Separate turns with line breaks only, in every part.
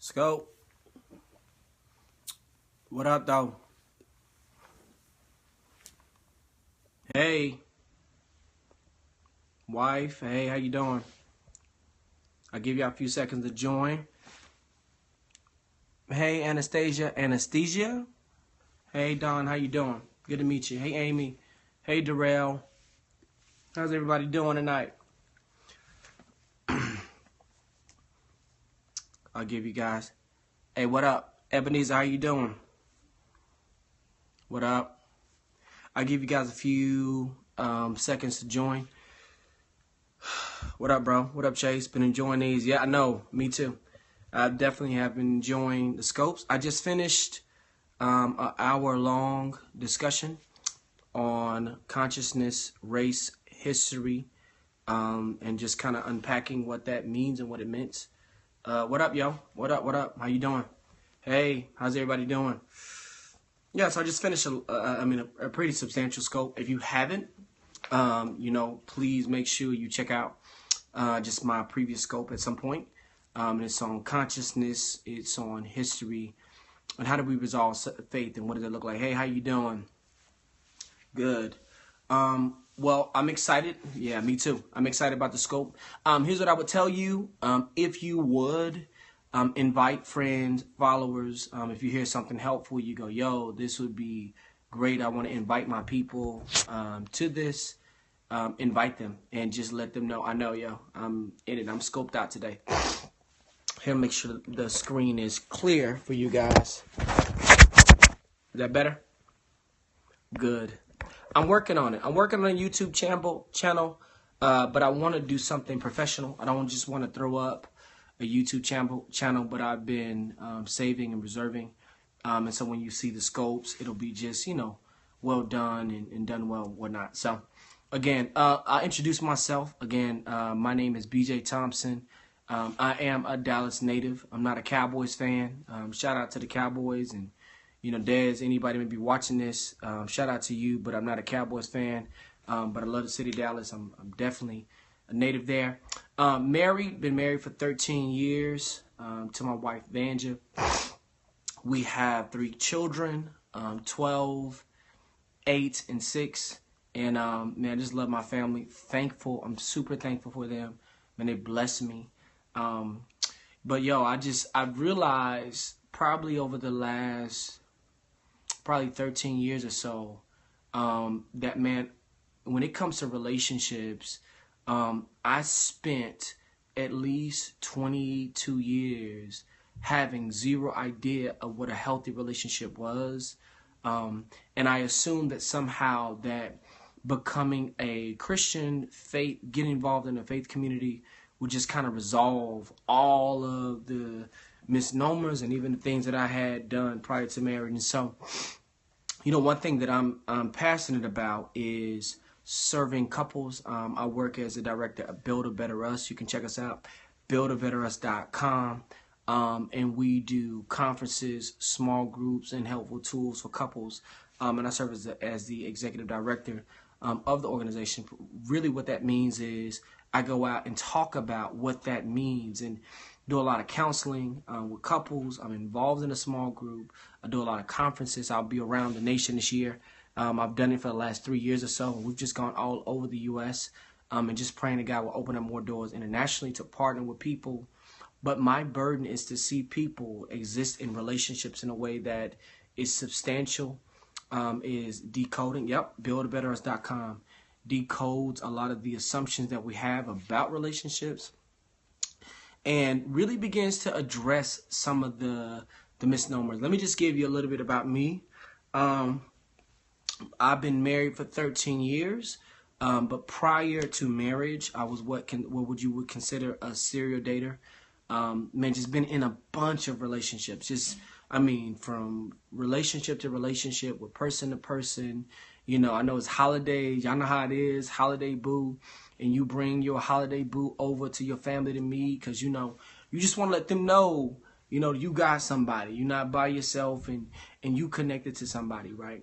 Scope, what up, though? Hey, wife. Hey, how you doing? I'll give you a few seconds to join. Hey, Anastasia. Anesthesia? Hey, Don. How you doing? Good to meet you. Hey, Amy. Hey, Darrell. How's everybody doing tonight? I'll give you guys. Hey, what up? Ebenezer, how you doing? What up? I'll give you guys a few seconds to join. What up, bro? What up, Chase? Been enjoying these? Yeah, I know. Me too. I definitely have been enjoying the scopes. I just finished an hour-long discussion on consciousness, race, history, and just kind of unpacking what that means and what it meant. What up, yo? What up? What up? How you doing? Hey, how's everybody doing? Yeah, so I just finished a pretty substantial scope. If you haven't, please make sure you check out just my previous scope at some point. It's on consciousness, it's on history, and how do we resolve faith, and what does it look like? Hey, how you doing? Good. Well, I'm excited. Yeah, me too. I'm excited about the scope. Here's what I would tell you. If you would invite friends, followers, if you hear something helpful, you go, yo, this would be great. I want to invite my people to this. Invite them and just let them know. I know, yo, I'm in it. I'm scoped out today. Here, make sure the screen is clear for you guys. Is that better? Good. I'm working on it. I'm working on a YouTube channel, but I want to do something professional. I don't just want to throw up a YouTube channel, but I've been saving and reserving. And so when you see the scopes, it'll be just, well done and done well, whatnot. So, again, I'll introduce myself. Again, my name is BJ Thompson. I am a Dallas native. I'm not a Cowboys fan. Shout out to the Cowboys and, Dez, anybody may be watching this. Shout out to you, but I'm not a Cowboys fan. But I love the city of Dallas. I'm definitely a native there. Been married for 13 years to my wife, Vanja. We have 3 children, 12, 8, and 6. And, man, I just love my family. Thankful. I'm super thankful for them. Man, they bless me. But, yo, I've realized probably over the last 13 years or so that, man, when it comes to relationships, I spent at least 22 years having zero idea of what a healthy relationship was. And I assumed that somehow that becoming a Christian, getting involved in the faith community would just kind of resolve all of the misnomers and even the things that I had done prior to marriage. And so, one thing that I'm passionate about is serving couples. I work as a director at Build a Better Us. You can check us out, buildabetterus.com. And we do conferences, small groups, and helpful tools for couples. And I serve as the executive director of the organization. Really what that means is I go out and talk about what that means and do a lot of counseling with couples. I'm involved in a small group. I do a lot of conferences. I'll be around the nation this year. I've done it for the last 3 years or so. We've just gone all over the U.S. And just praying that God will open up more doors internationally to partner with people. But my burden is to see people exist in relationships in a way that is substantial, is decoding. Yep, buildabetterus.com decodes a lot of the assumptions that we have about relationships and really begins to address some of the misnomers. Let me just give you a little bit about me. I've been married for 13 years, but prior to marriage, I was what you would consider a serial dater. Just been in a bunch of relationships. From relationship to relationship, with person to person. I know it's holidays. Y'all know how it is, holiday boo. And you bring your holiday boo over to your family to meet because, you just want to let them know, you got somebody. You're not by yourself and you connected to somebody, right?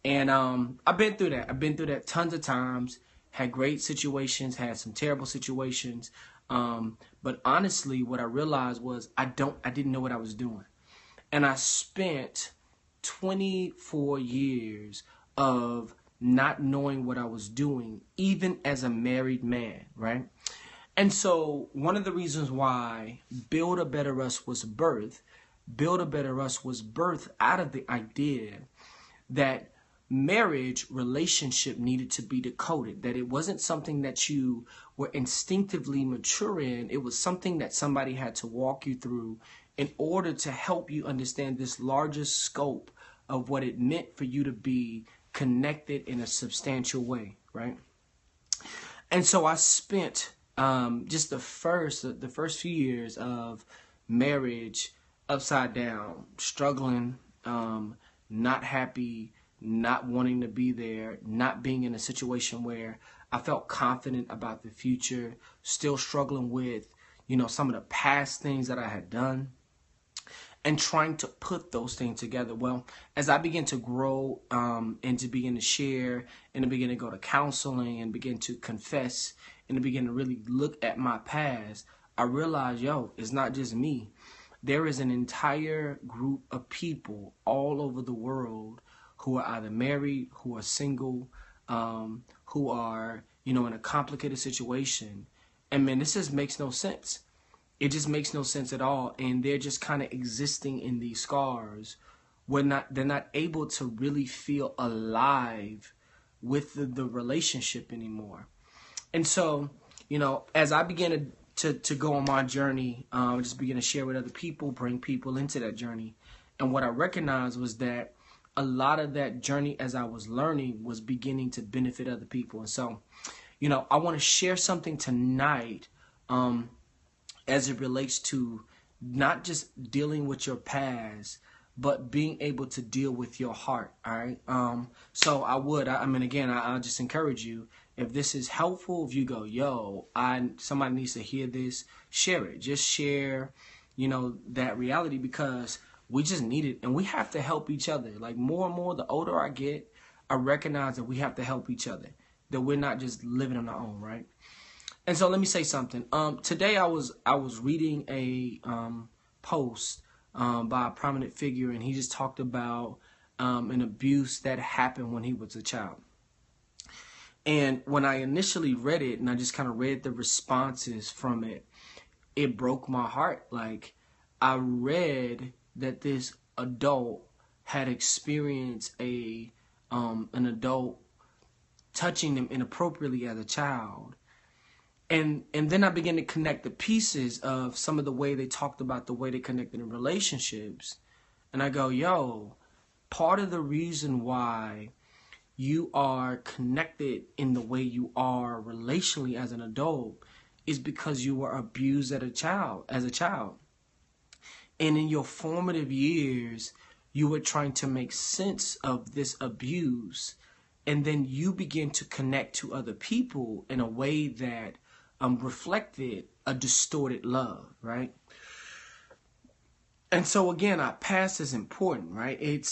And I've been through that. I've been through that tons of times. Had great situations, had some terrible situations. But honestly, what I realized was I didn't know what I was doing. And I spent 24 years of not knowing what I was doing, even as a married man, right? And so one of the reasons why Build a Better Us was birthed, Build a Better Us was birthed out of the idea that marriage relationship needed to be decoded, that it wasn't something that you were instinctively mature in. It was something that somebody had to walk you through in order to help you understand this larger scope of what it meant for you to be connected in a substantial way, right? And so I spent just the first few years of marriage upside down, struggling, not happy, not wanting to be there, not being in a situation where I felt confident about the future, still struggling with, some of the past things that I had done, and trying to put those things together. Well, as I began to grow and to begin to share and to begin to go to counseling and begin to confess and to begin to really look at my past, I realized, it's not just me. There is an entire group of people all over the world who are either married, who are single, who are, in a complicated situation. And man, this just makes no sense. It just makes no sense at all. And they're just kind of existing in these scars. They're not able to really feel alive with the relationship anymore. And so, as I began to go on my journey, just begin to share with other people, bring people into that journey. And what I recognized was that a lot of that journey, as I was learning, was beginning to benefit other people. And so, I want to share something tonight as it relates to not just dealing with your past, but being able to deal with your heart. All right. So I'll just encourage you, if this is helpful, if you go, somebody needs to hear this, share it. Just share, that reality, because we just need it, and we have to help each other. Like, more and more, the older I get, I recognize that we have to help each other, that we're not just living on our own, right? And so let me say something. Today I was reading a post by a prominent figure, and he just talked about an abuse that happened when he was a child. And when I initially read it, and I just kind of read the responses from it, it broke my heart. Like, I read that this adult had experienced an adult touching them inappropriately as a child. And then I began to connect the pieces of some of the way they talked about the way they connected in relationships. And I go, part of the reason why you are connected in the way you are relationally as an adult is because you were abused as a child. And in your formative years, you were trying to make sense of this abuse. And then you begin to connect to other people in a way that reflected a distorted love, right? And so again, our past is important, right? It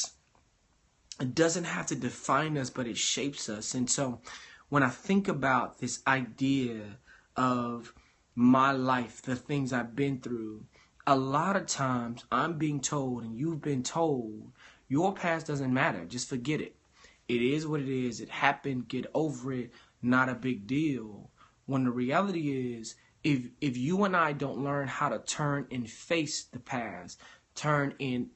doesn't have to define us, but it shapes us. And so when I think about this idea of my life, the things I've been through, a lot of times I'm being told, and you've been told, your past doesn't matter. Just forget it. It is what it is. It happened. Get over it. Not a big deal. When the reality is, if you and I don't learn how to turn and face the past, turn and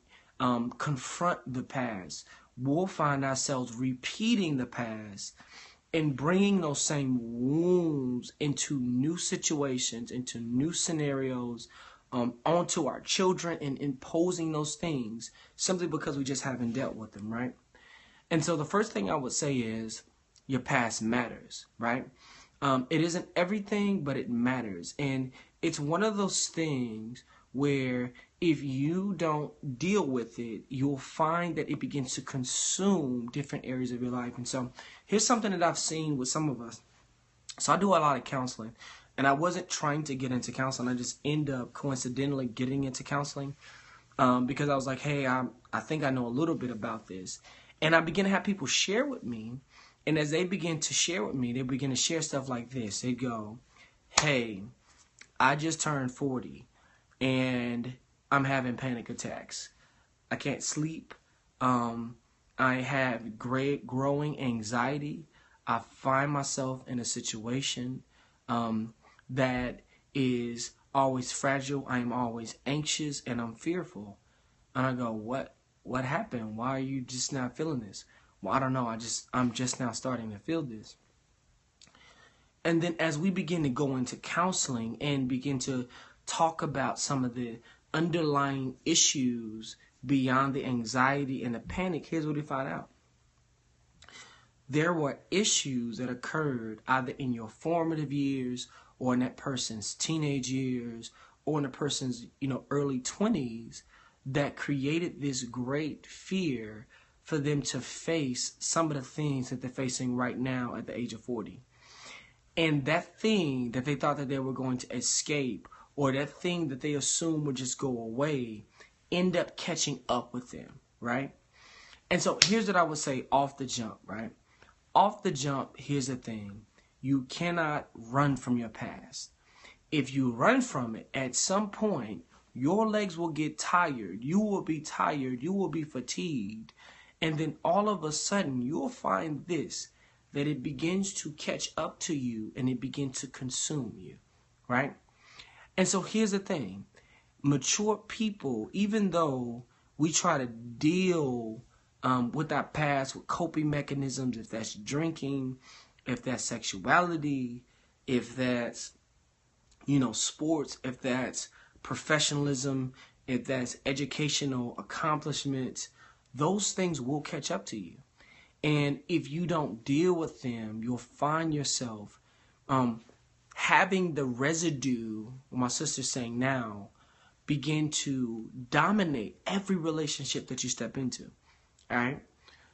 confront the past, we'll find ourselves repeating the past and bringing those same wounds into new situations, into new scenarios, onto our children, and imposing those things simply because we just haven't dealt with them, right? And so the first thing I would say is your past matters, right? It isn't everything, but it matters. And it's one of those things where if you don't deal with it, you'll find that it begins to consume different areas of your life. And so here's something that I've seen with some of us. So I do a lot of counseling, and I wasn't trying to get into counseling. I just end up coincidentally getting into counseling because I was like, hey, I think I know a little bit about this. And I begin to have people share with me. And as they begin to share with me, they begin to share stuff like this. They go, hey, I just turned 40 and I'm having panic attacks. I can't sleep. I have great growing anxiety. I find myself in a situation that is always fragile. I am always anxious and I'm fearful. And I go, what happened? Why are you just not feeling this? Well, I don't know. I'm just now starting to feel this. And then as we begin to go into counseling and begin to talk about some of the underlying issues beyond the anxiety and the panic, here's what we find out. There were issues that occurred either in your formative years or in that person's teenage years or in a person's, early 20s that created this great fear for them to face some of the things that they're facing right now at the age of 40. And that thing that they thought that they were going to escape, or that thing that they assumed would just go away, end up catching up with them, right? And so here's what I would say off the jump, right? Off the jump, here's the thing. You cannot run from your past. If you run from it, at some point, your legs will get tired. You will be tired. You will be fatigued. And then all of a sudden, you'll find this, that it begins to catch up to you and it begins to consume you, right? And so here's the thing. Mature people, even though we try to deal with our past with coping mechanisms, if that's drinking, if that's sexuality, if that's, sports, if that's professionalism, if that's educational accomplishments, those things will catch up to you. And if you don't deal with them, you'll find yourself having the residue, what my sister's saying now, begin to dominate every relationship that you step into. All right?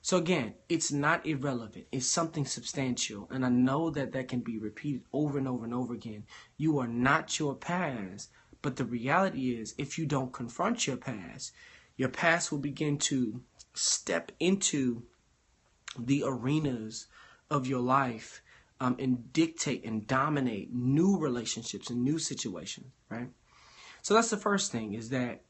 So again, it's not irrelevant. It's something substantial. And I know that that can be repeated over and over and over again. You are not your past. But the reality is, if you don't confront your past will begin to step into the arenas of your life and dictate and dominate new relationships and new situations, right? So that's the first thing, is that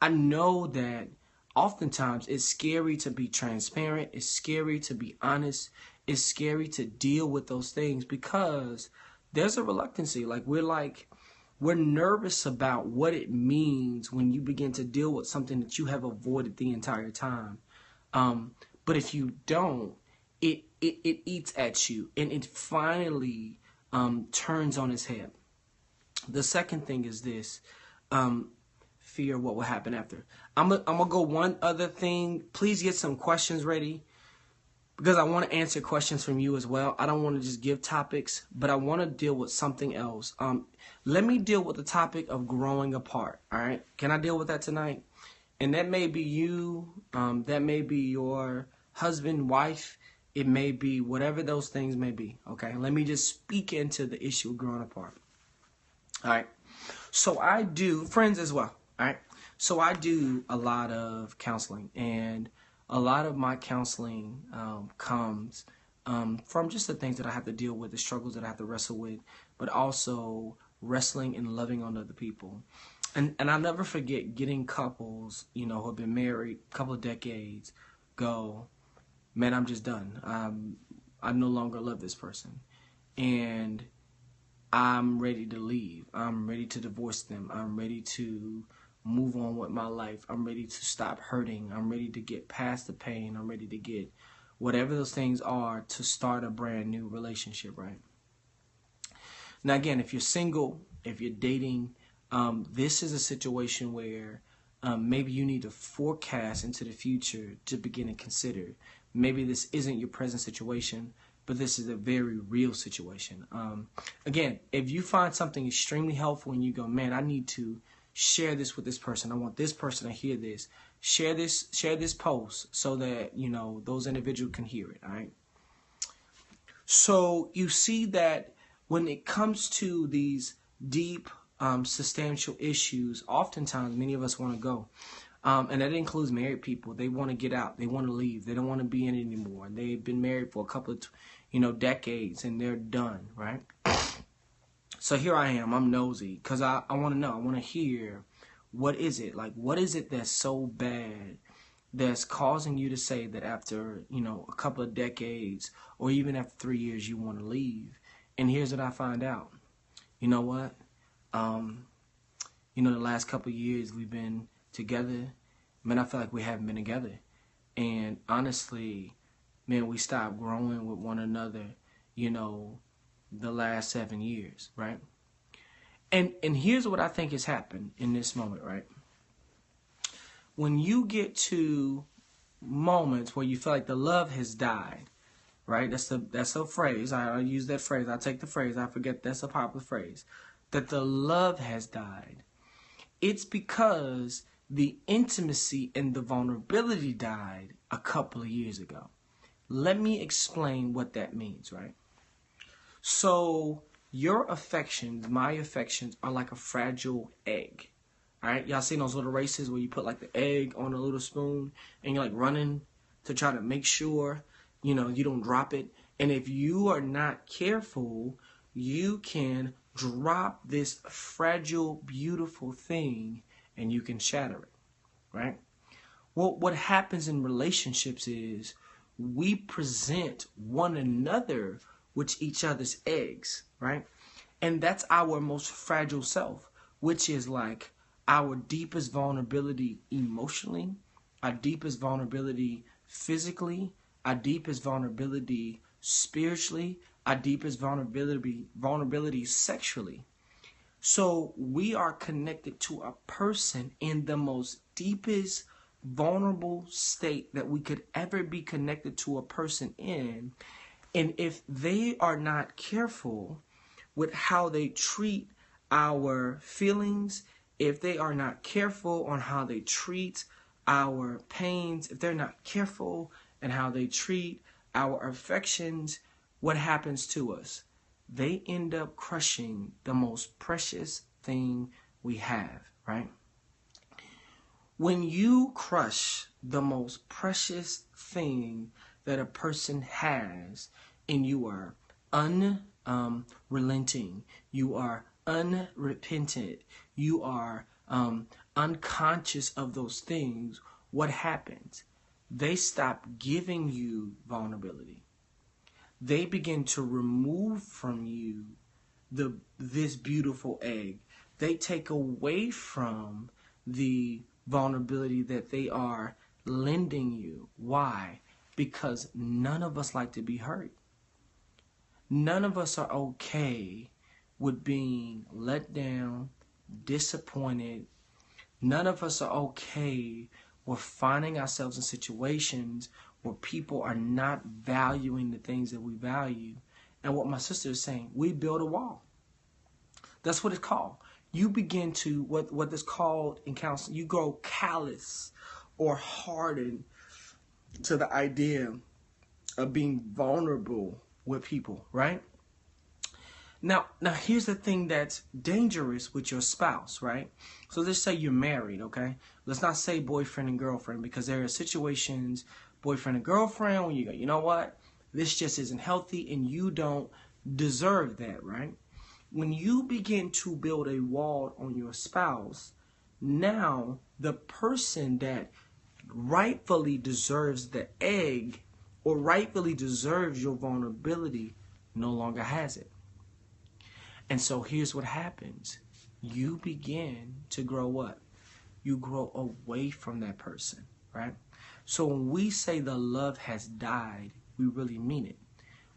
I know that oftentimes it's scary to be transparent. It's scary to be honest. It's scary to deal with those things because there's a reluctancy. We're nervous about what it means when you begin to deal with something that you have avoided the entire time. But if you don't, it eats at you and it finally turns on its head. The second thing is this, fear what will happen after. I'm gonna go one other thing. Please get some questions ready because I want to answer questions from you as well. I don't want to just give topics, but I want to deal with something else. Let me deal with the topic of growing apart. All right, can I deal with that tonight? And that may be you. That may be your husband, wife. It may be whatever those things may be. Okay, let me just speak into the issue of growing apart. All right. So I do, friends as well. All right. So I do a lot of counseling, and a lot of my counseling comes from just the things that I have to deal with, the struggles that I have to wrestle with, but also wrestling and loving on other people. And I'll never forget getting couples, who have been married a couple of decades, go, man, I'm just done. I no longer love this person. And I'm ready to leave. I'm ready to divorce them. I'm ready to move on with my life. I'm ready to stop hurting. I'm ready to get past the pain. I'm ready to get whatever those things are to start a brand new relationship, right? Now, again, if you're single, if you're dating, this is a situation where maybe you need to forecast into the future to begin to consider. Maybe this isn't your present situation, but this is a very real situation. Again, if you find something extremely helpful and you go, man, I need to share this with this person. I want this person to hear this. Share this post so that, those individuals can hear it, all right? So you see that when it comes to these deep, substantial issues, oftentimes many of us want to go. And that includes married people. They want to get out. They want to leave. They don't want to be in it anymore. They've been married for a couple of, decades, and they're done, right? So here I am. I'm nosy because I want to know. I want to hear, what is it? Like, what is it that's so bad that's causing you to say that after, a couple of decades or even after 3 years, you want to leave? And here's what I find out. You know what? The last couple of years we've been together, man, I feel like we haven't been together. And honestly, man, we stopped growing with one another, the last 7 years, right? And here's what I think has happened in this moment, right? When you get to moments where you feel like the love has died, right? That's a phrase. I use that phrase. I take the phrase. I forget that's a popular phrase. That the love has died. It's because the intimacy and the vulnerability died a couple of years ago. Let me explain what that means, right? So your affections, my affections, are like a fragile egg. All right, y'all seen those little races where you put like the egg on a little spoon and you're like running to try to make sure, you don't drop it. And if you are not careful, you can drop this fragile, beautiful thing and you can shatter it, right? Well, what happens in relationships is we present one another with each other's eggs, right? And that's our most fragile self, which is like our deepest vulnerability emotionally, our deepest vulnerability physically, our deepest vulnerability spiritually, our deepest vulnerability sexually. So we are connected to a person in the most deepest vulnerable state that we could ever be connected to a person in. And if they are not careful with how they treat our feelings, if they are not careful on how they treat our pains, if they're not careful in how they treat our affections, what happens to us? They end up crushing the most precious thing we have, right? When you crush the most precious thing that a person has, and you are unrelenting, you are unrepentant, you are unconscious of those things, what happens? They stop giving you vulnerability. They begin to remove from you this beautiful egg. They take away from the vulnerability that they are lending you. Why? Because none of us like to be hurt. None of us are okay with being let down, disappointed. None of us are okay with finding ourselves in situations where people are not valuing the things that we value. And what my sister is saying, we build a wall. That's what it's called. You begin to, what is called in counseling, you grow callous or hardened to the idea of being vulnerable with people, right? Now here's the thing that's dangerous with your spouse, right? So let's say you're married, okay? Let's not say boyfriend and girlfriend, because there are situations, boyfriend and girlfriend, when you go, you know what? This just isn't healthy and you don't deserve that, right? When you begin to build a wall on your spouse, now the person that rightfully deserves the egg or rightfully deserves your vulnerability no longer has it. And so here's what happens. You begin to grow what? You grow away from that person, right? So when we say the love has died, we really mean it.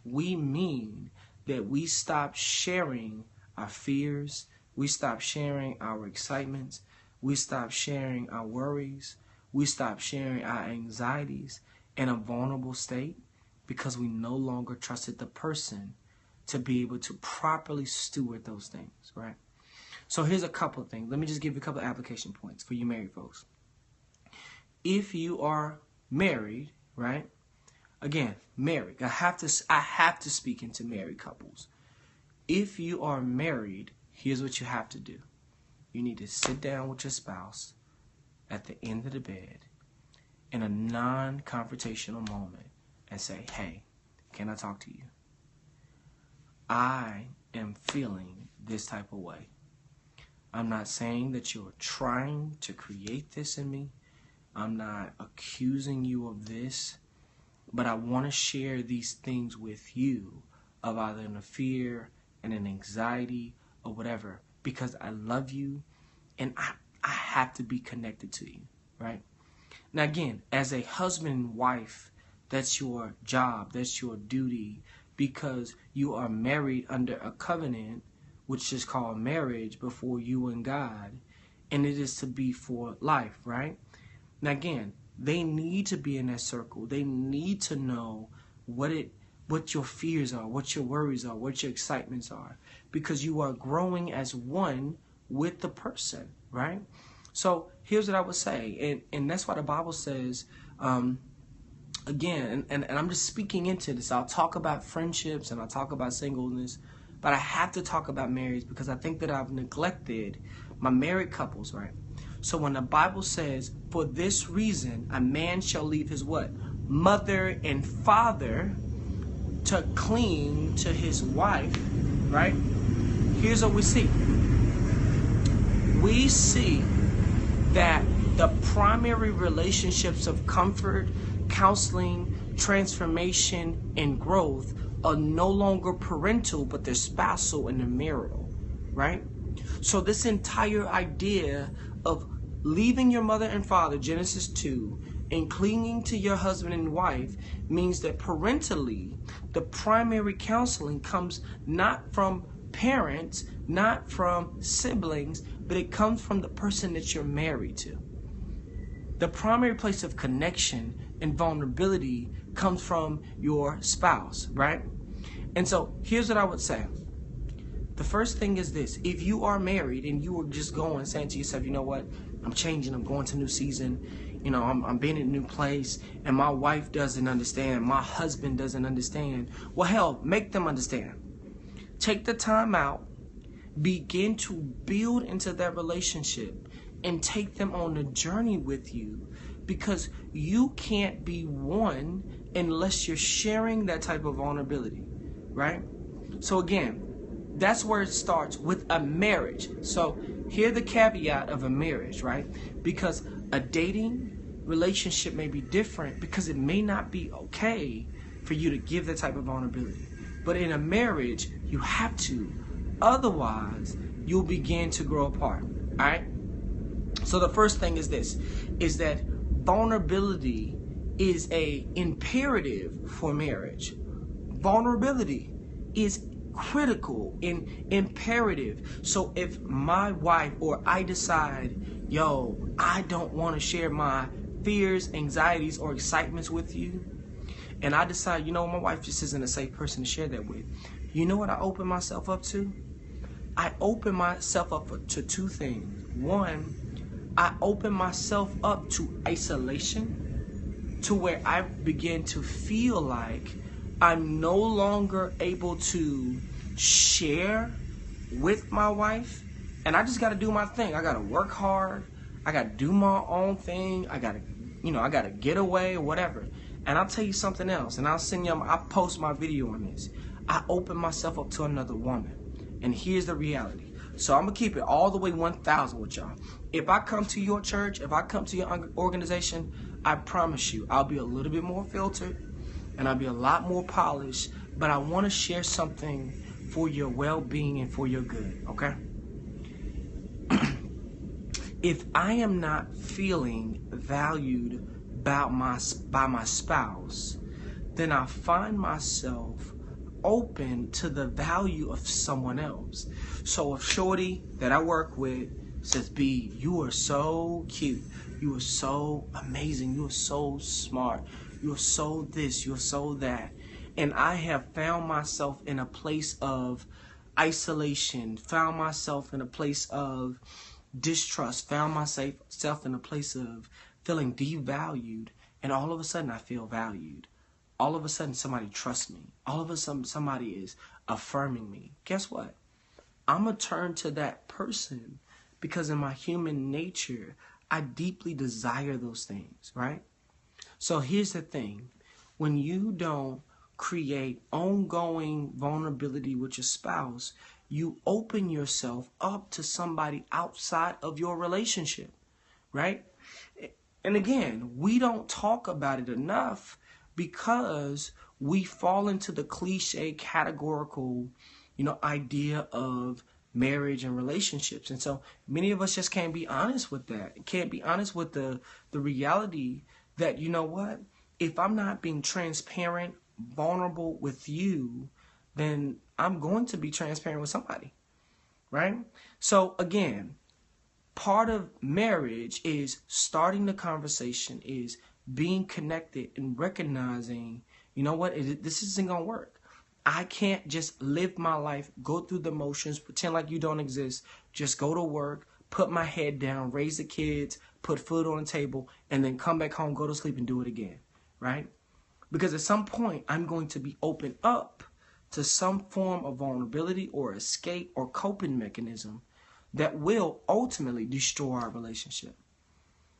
We mean that we stop sharing our fears, we stop sharing our excitements, we stop sharing our worries, we stop sharing our anxieties in a vulnerable state because we no longer trusted the person to be able to properly steward those things, right? So here's a couple of things. Let me just give you a couple of application points for you married folks. If you are married, right? Again, married. I have to speak into married couples. If you are married, here's what you have to do. You need to sit down with your spouse at the end of the bed in a non-confrontational moment and say, hey, can I talk to you? I am feeling this type of way. I'm not saying that you're trying to create this in me. I'm not accusing you of this. But I want to share these things with you of either a fear and an anxiety or whatever, because I love you and I have to be connected to you, right? Now again, as a husband and wife, that's your job, that's your duty, because you are married under a covenant, which is called marriage before you and God, and it is to be for life, right? Now again, they need to be in that circle. They need to know what your fears are, what your worries are, what your excitements are, because you are growing as one with the person, right? So here's what I would say, and that's why the Bible says, again, and I'm just speaking into this. I'll talk about friendships and I'll talk about singleness, but I have to talk about marriage because I think that I've neglected my married couples, right? So when the Bible says, for this reason, a man shall leave his what? Mother and father to cling to his wife, right? Here's what we see. We see that the primary relationships of comfort, counseling, transformation, and growth are no longer parental, but they're spousal and they're marital, right? So this entire idea of leaving your mother and father, Genesis 2, and clinging to your husband and wife means that parentally, the primary counseling comes not from parents, not from siblings, but it comes from the person that you're married to. The primary place of connection and vulnerability comes from your spouse, right? And so here's what I would say. The first thing is this. If you are married and you are just going, saying to yourself, you know what, I'm changing, I'm going to a new season, you know, I'm being in a new place, and my wife doesn't understand, my husband doesn't understand. Well, hell, make them understand. Take the time out, begin to build into that relationship, and take them on a journey with you, because you can't be one unless you're sharing that type of vulnerability, right? So again, that's where it starts with a marriage. So here's the caveat of a marriage, right? Because a dating relationship may be different because it may not be okay for you to give that type of vulnerability. But in a marriage, you have to. Otherwise, you'll begin to grow apart, all right? So the first thing is this, is that vulnerability is a imperative for marriage. Vulnerability is critical and imperative. So if my wife or I decide, yo, I don't want to share my fears, anxieties, or excitements with you, and I decide, you know, my wife just isn't a safe person to share that with, you know what I open myself up to? I open myself up to two things. One, I open myself up to isolation, to where I begin to feel like I'm no longer able to share with my wife, and I just got to do my thing. I got to work hard. I got to do my own thing. I got to get away or whatever. And I'll tell you something else, and I'll post my video on this. I open myself up to another woman. And here's the reality. So I'm going to keep it all the way 1,000 with y'all. If I come to your church, if I come to your organization, I promise you, I'll be a little bit more filtered and I'll be a lot more polished, but I want to share something for your well-being and for your good, okay? If I am not feeling valued by my spouse, then I find myself open to the value of someone else. So if shorty that I work with says, B, you are so cute, you are so amazing, you are so smart, you are so this, you are so that, and I have found myself in a place of isolation, found myself in a place of distrust, found myself in a place of feeling devalued, and all of a sudden I feel valued. All of a sudden somebody trusts me. All of a sudden somebody is affirming me. Guess what? I'm going to turn to that person because in my human nature, I deeply desire those things, right? So here's the thing. When you don't create ongoing vulnerability with your spouse, you open yourself up to somebody outside of your relationship, right? And again, we don't talk about it enough because we fall into the cliche categorical, idea of marriage and relationships. And so many of us just can't be honest with that. Can't be honest with the reality that, you know what? If I'm not being transparent, vulnerable with you, then I'm going to be transparent with somebody, right? So again, part of marriage is starting the conversation, is being connected and recognizing, you know what, this isn't going to work. I can't just live my life, go through the motions, pretend like you don't exist, just go to work, put my head down, raise the kids, put food on the table, and then come back home, go to sleep, and do it again, right? Because at some point, I'm going to be open up to some form of vulnerability or escape or coping mechanism that will ultimately destroy our relationship.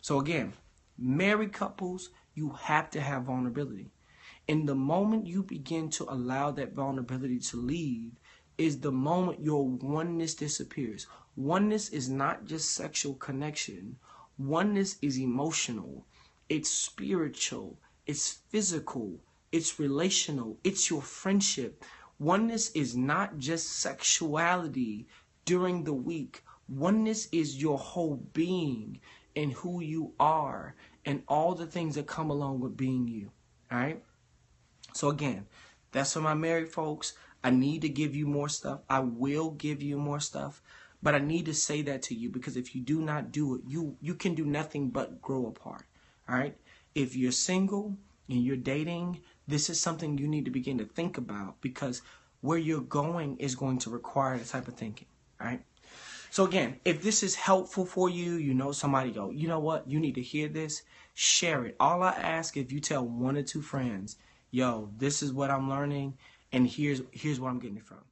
So again, married couples, you have to have vulnerability. And the moment you begin to allow that vulnerability to leave is the moment your oneness disappears. Oneness is not just sexual connection. Oneness is emotional. It's spiritual. It's physical. It's relational. It's your friendship. Oneness is not just sexuality during the week. Oneness is your whole being and who you are and all the things that come along with being you. All right? So again, that's for my married folks. I need to give you more stuff. I will give you more stuff. But I need to say that to you because if you do not do it, you can do nothing but grow apart. All right? If you're single and you're dating, this is something you need to begin to think about because where you're going is going to require the type of thinking. All right? So again, if this is helpful for you, somebody go, you know what, you need to hear this, share it. All I ask, if you tell 1 or 2 friends, yo, this is what I'm learning, and here's where I'm getting it from.